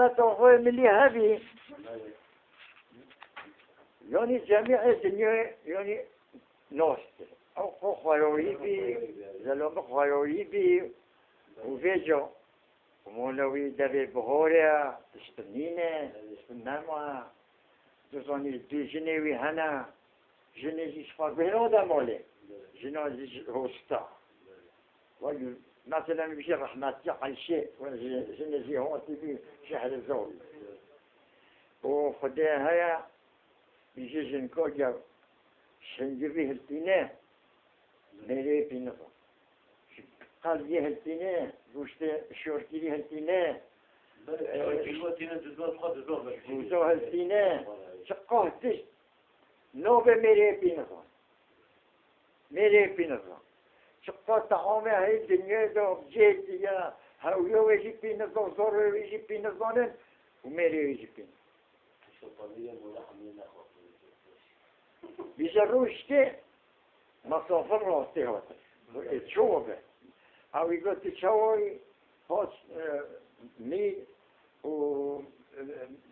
رحمة الله ملي هذه يعني جميع الدنيا يعني نوست أو خيوري بي زلمة خيوري بي وفيجو ومولوي دبي بهوريا تشتنينه تشتنما تزاني دي جنوي هنا جنوي شفاق بهذا مولي جنوي هوستا ويو مثلا بيجي رحمة على شيء جنوي هو تبي شهر الزول وخدها هيا بيجي جنكوجا شنجبي هالتينه ميري بينفو قال لي هالتينه وشت شورتي لي هالتينه وزو هالتينه شقوه تش نوبه ميري بينفو شقوه طعامه هاي الدنيا دو جيت يا هاويو يجي بينفو زورو يجي بينفو وميري يجي بينفو بيجروشتي مصافر راسته هاته تشوفه او يقول تشوي هاش مي و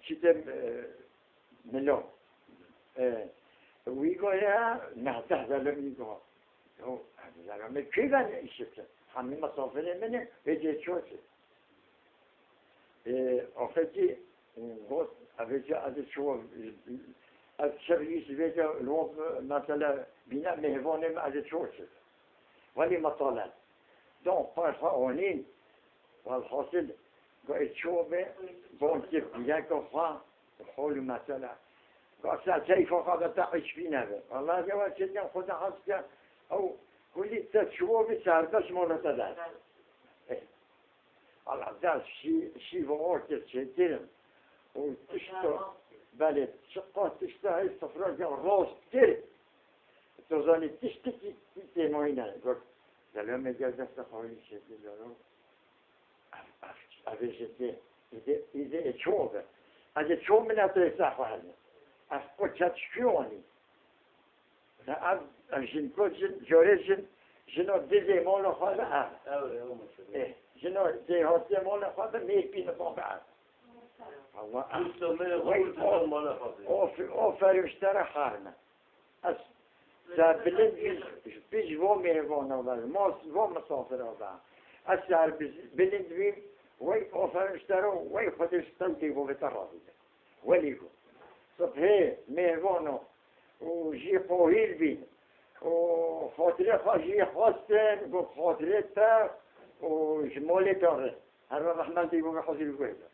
شتم ملون ويقول يا نهته زلمي يقول هو زلمي كيف انا يشفت همي مصافر منه يجي تشوفه اخذتي غوث أبيجا أدشوا الشريس بيجا لوب مثلا بناء مهفونهم أدشوا ولي مطالع دون فرفعونين والحاصل قاعد شوبه بونتيف بيان كفا حول مثلا قاعد كيف قاعد تعيش فينا والله جوا شدنا خذ حسك أو كل تشوبه سردش مرة ثلاث الله ده شيء وقت شديد وتشتو بله شقات تشتهي الصفراء راس كتير تظني تشتكي تيموينا قلت زلمة جالسة تخوي شديد زلمة أفيشتي إذا تشوفه هذا تشوف من أتريسح وحنا أفقد تشفيوني لا أجن كل جوريجن جنو ديزي مولا خاله إيه جنو دي هاتي مولا خاله ميبين طبعا أوفر يشترى حارنا أس بلند بيج ومي هوانا ولا ماس وم مسافر ولا أسعر بلند بيم وي أوفر يشترى وي خد يستلقي وبتراضي وليكو صبحي مي هوانا وجي قوهيل بين وخاطري خاجي خاصن وخاطري تا وجمالي تاره هذا رحمن تيجي بحصل الوحدة